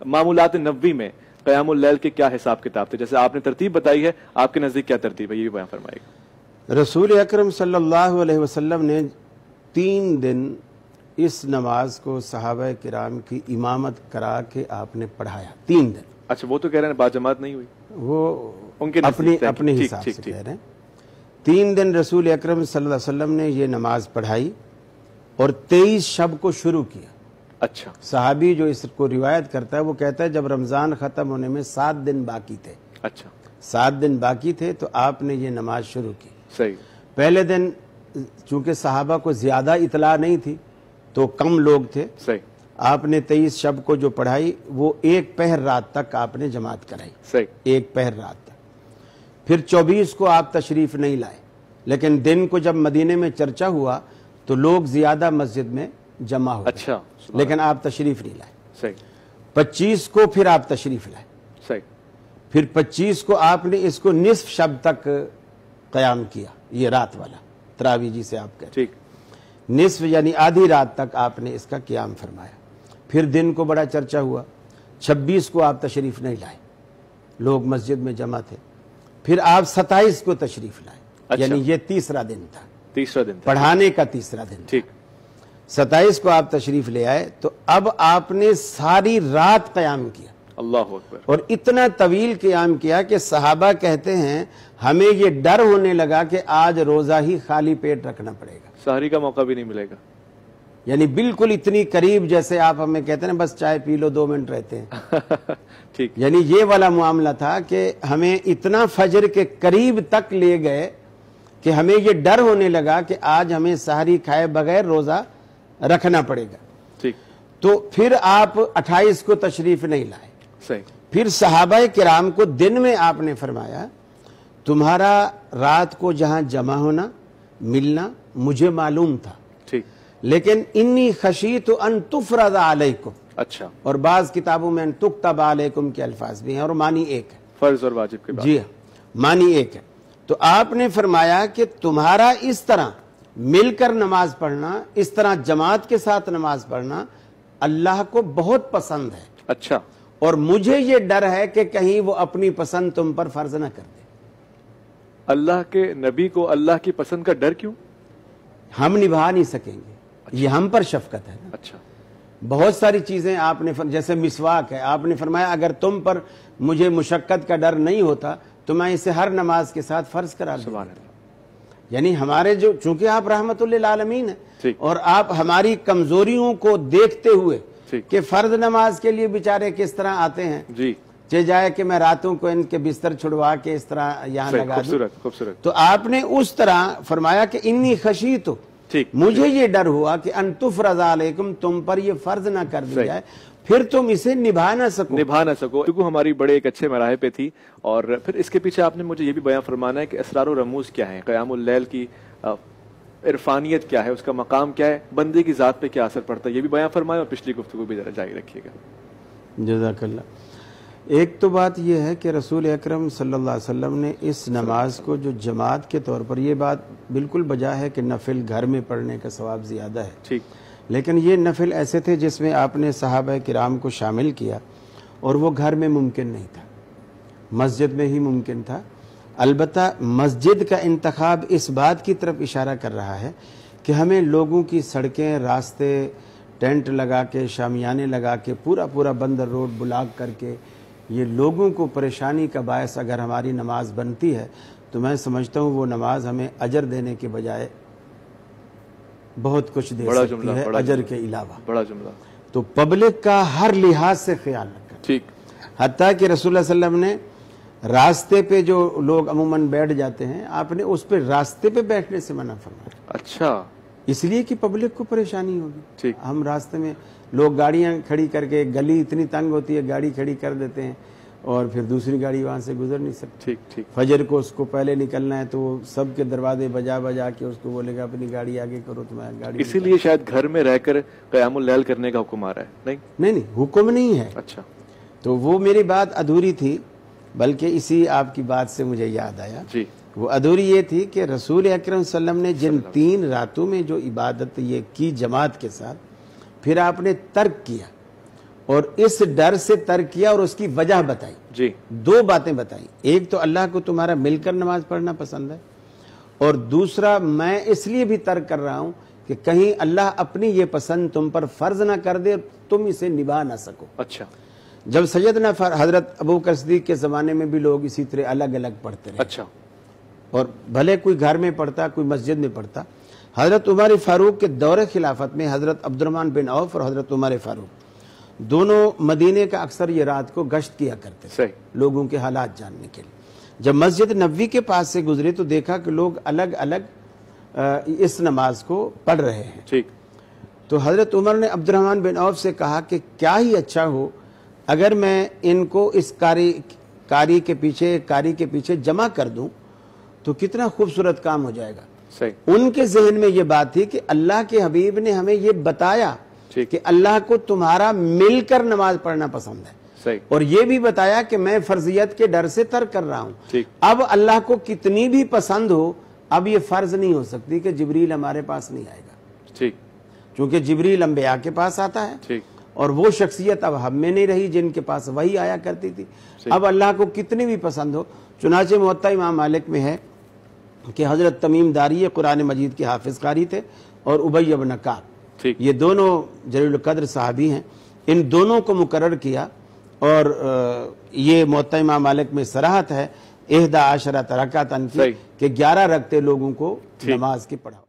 معمولات نبوی میں قیام اللیل کے کیا حساب کتاب تھے؟ جیسے آپ نے ترتیب بتائی ہے، آپ کے نزدیک کیا ترتیب ہے، یہ بھی بیان فرمائے گا۔ رسول اکرم صلی اللہ علیہ وسلم نے 3 دن اس نماز کو صحابہ کرام کی امامت کرا کے آپ نے پڑھایا 3 دن۔ اچھا، وہ تو کہہ رہے ہیں باجماعت نہیں ہوئی، وہ ان کے اپنے حساب سے کہہ رہے ہیں۔ 3 دن رسول اکرم صلی اللہ علیہ وسلم نے یہ نماز پڑھائی اور 23 شب کو شروع کیا۔ اچھا، صحابی جو اس کو روایت کرتا ہے وہ کہتا ہے جب رمضان ختم ہونے میں 7 دن باقی تھے، اچھا 7 دن باقی تھے تو آپ نے یہ نماز شروع کی۔ صحیح۔ پہلے دن چونکہ صحابہ کو زیادہ اطلاع نہیں تھی تو کم لوگ تھے، صحیح، آپ نے 23 شب کو جو پڑھائی وہ 1 پہر رات تک آپ نے جماعت کرائی، صحیح، 1 پہر رات تک۔ پھر 24 کو آپ تشریف نہیں لائے، لیکن دن کو جب مدینے میں چرچا ہوا تو لوگ زیادہ مسجد میں جمع ہو گئے، اچھا، لیکن آپ تشریف نہیں لائے۔ صحیح، 25 کو پھر آپ تشریف لائے، صحیح، پھر 25 کو آپ نے اس کو نصف شب تک قیام کیا، یہ رات والا تراویح جسے آپ کہتے ہیں، ٹھیک، نصف یعنی آدھی رات تک آپ نے اس کا قیام فرمایا۔ پھر دن کو بڑا چرچا ہوا، 26 کو آپ تشریف نہیں لائے، لوگ مسجد میں جمع تھے، پھر آپ 27 کو تشریف لائے، اچھا، یعنی یہ تیسرا دن تھا، تیسرا دن تھا، پڑھانے کا تیسرا دن تھا۔ ٹھیک، 27 کو آپ تشریف لے آئے تو اب آپ نے ساری رات قیام کیا، اللہ اکبر، اور اتنا طویل قیام کیا کہ صحابہ کہتے ہیں ہمیں یہ ڈر ہونے لگا کہ آج روزہ ہی خالی پیٹ رکھنا پڑے گا، سحری کا موقع بھی نہیں ملے گا، یعنی بالکل اتنی قریب جیسے آپ ہمیں کہتے ہیں بس چائے پی لو 2 منٹ رہتے ہیں، ٹھیک، یعنی یہ والا معاملہ تھا کہ ہمیں اتنا فجر کے قریب تک لے گئے کہ ہمیں یہ ڈر ہونے لگا کہ آج ہمیں سحری کھائے بغیر روزہ رکھنا پڑے گا۔ ٹھیک، تو پھر آپ 28 کو تشریف نہیں لائے، صحیح، پھر صحابہ کرام کو دن میں آپ نے فرمایا تمہارا رات کو جہاں جمع ہونا ملنا مجھے معلوم تھا، ٹھیک، لیکن انی خشیت ان تفرض علیکم، اچھا، اور بعض کتابوں میں ان تکتب علیکم کے الفاظ بھی ہیں اور معنی ایک ہے، فرض اور واجب کے بعد، جی ہاں معنی ایک ہے۔ تو آپ نے فرمایا کہ تمہارا اس طرح مل کر نماز پڑھنا، اس طرح جماعت کے ساتھ نماز پڑھنا اللہ کو بہت پسند ہے، اچھا، اور مجھے یہ ڈر ہے کہ کہیں وہ اپنی پسند تم پر فرض نہ کر دے۔ اللہ کے نبی کو اللہ کی پسند کا ڈر کیوں؟ ہم نبھا نہیں سکیں گے، یہ ہم پر شفقت ہے نا۔ اچھا، بہت ساری چیزیں آپ نے جیسے مسواک ہے، آپ نے فرمایا اگر تم پر مجھے مشقت کا ڈر نہیں ہوتا تو میں اسے ہر نماز کے ساتھ فرض کرا دیتا۔ سبحان اللہ، یعنی ہمارے جو چونکہ آپ رحمت للعالمین ہیں ٹھیک، اور آپ ہماری کمزوریوں کو دیکھتے ہوئے ٹھیک، کہ فرض نماز کے لیے بیچارے کس طرح آتے ہیں، جی، چہ جائے کہ میں راتوں کو ان کے بستر چھڑوا کے اس طرح یہاں صحیح، لگا دوں، خوبصورت، خوبصورت، تو آپ نے اس طرح فرمایا کہ انی خشیت، ٹھیک، مجھے یہ ڈر ہوا کہ ان تفرض علیکم، تم پر یہ فرض نہ کر دی صحیح، جائے پھر تم اسے نبھا نہ سکو، کیونکہ ہماری بڑے ایک اچھے مراحل پہ تھی۔ اور پھر اس کے پیچھے آپ نے مجھے یہ بھی بیان فرمانا ہے کہ اسرار و رموز کیا ہیں، قیام اللیل کی عرفانیت کیا ہے، اس کا مقام کیا ہے، بندے کی ذات پہ کیا اثر پڑتا ہے، یہ بھی بیان فرمائیں اور پچھلی گفتگو بھی ذرا جاری رکھیے گا۔ جزاک اللہ۔ ایک تو بات یہ ہے کہ رسول اکرم صلی اللہ علیہ وسلم نے اس نماز کو جو جماعت کے طور پر، یہ بات بالکل بجا ہے کہ نفل گھر میں پڑھنے کا ثواب زیادہ ہے، ٹھیک، لیکن یہ نفل ایسے تھے جس میں آپ نے صحابہ کرام کو شامل کیا اور وہ گھر میں ممکن نہیں تھا، مسجد میں ہی ممکن تھا۔ البتہ مسجد کا انتخاب اس بات کی طرف اشارہ کر رہا ہے کہ ہمیں لوگوں کی سڑکیں، راستے، ٹینٹ لگا کے، شامیانے لگا کے، پورا بندر روڈ بلاک کر کے یہ لوگوں کو پریشانی کا باعث اگر ہماری نماز بنتی ہے تو میں سمجھتا ہوں وہ نماز ہمیں اجر دینے کے بجائے بہت کچھ دے سکتی ہے اجر کے علاوہ۔ بڑا جملہ۔ تو پبلک کا ہر لحاظ سے خیال رکھا، ٹھیک، حتیٰ کہ رسول اللہ صلی اللہ علیہ وسلم نے راستے پہ جو لوگ عموماً بیٹھ جاتے ہیں آپ نے اس پہ راستے پہ بیٹھنے سے منع فرمایا، اچھا، اس لیے کہ پبلک کو پریشانی ہوگی۔ ٹھیک، ہم راستے میں لوگ گاڑیاں کھڑی کر کے، گلی اتنی تنگ ہوتی ہے گاڑی کھڑی کر دیتے ہیں اور پھر دوسری گاڑی وہاں سے گزر نہیں سکتی۔ ٹھیک، ٹھیک، فجر کو اس کو پہلے نکلنا ہے تو وہ سب کے دروازے بجا کے اس کو بولے گا اپنی گاڑی آگے کرو، تمہاری گاڑی۔ اسی لیے شاید گھر میں رہ کر قیام اللیل کرنے کا حکم آ رہا ہے۔ نہیں حکم نہیں ہے۔ اچھا، تو وہ میری بات ادھوری تھی، بلکہ اسی آپ کی بات سے مجھے یاد آیا، جی، وہ ادھوری یہ تھی کہ رسول اکرم صلی اللہ علیہ وسلم نے جن 3 راتوں میں جو عبادت یہ کی جماعت کے ساتھ، پھر آپ نے ترک کیا اور اس ڈر سے ترک کیا اور اس کی وجہ بتائی. جی 2 باتیں بتائیں. ایک تو اللہ کو تمہارا مل کر نماز پڑھنا پسند ہے، اور دوسرا میں اس لیے بھی ترک کر رہا ہوں کہ کہیں اللہ اپنی یہ پسند تم پر فرض نہ کر دے اور تم اسے نبھا نہ سکو. اچھا. جب سیدنا حضرت ابوبکر صدیق کے زمانے میں بھی لوگ اسی طرح الگ الگ پڑھتے رہے. اچھا. اور بھلے کوئی گھر میں پڑھتا، کوئی مسجد میں پڑھتا. حضرت عمر فاروق کے دور خلافت میں حضرت عبد الرحمن بن عوف اور حضرت عمر فاروق دونوں مدینے کا اکثر یہ رات کو گشت کیا کرتے تھے لوگوں کے حالات جاننے کے لیے. جب مسجد نبوی کے پاس سے گزرے تو دیکھا کہ لوگ الگ الگ اس نماز کو پڑھ رہے ہیں. ٹھیک. تو حضرت عمر نے عبد الرحمن بن عوف سے کہا کہ کیا ہی اچھا ہو اگر میں ان کو اس کاری کے پیچھے جمع کر دوں تو کتنا خوبصورت کام ہو جائے گا. ان کے ذہن میں یہ بات تھی کہ اللہ کے حبیب نے ہمیں یہ بتایا کہ اللہ کو تمہارا مل کر نماز پڑھنا پسند ہے، اور یہ بھی بتایا کہ میں فرضیت کے ڈر سے ترک کر رہا ہوں. اب اللہ کو کتنی بھی پسند ہو، اب یہ فرض نہیں ہو سکتی کہ جبریل ہمارے پاس نہیں آئے گا، چونکہ جبریل انبیاء کے پاس آتا ہے اور وہ شخصیت اب ہم میں نہیں رہی جن کے پاس وہی آیا کرتی تھی. اب اللہ کو کتنی بھی پسند ہو. چنانچہ موطا امام مالک میں ہے کہ حضرت تمیم داری قرآن مجید کے حافظ قاری تھے اور ابی بن کعب، یہ دونوں جلیل القدر صحابی ہیں. ان دونوں کو مقرر کیا اور یہ موطا امام مالک میں صراحت ہے 11 رکعتاً کی کہ 11 رکعتیں لوگوں کو نماز کی پڑھاؤ.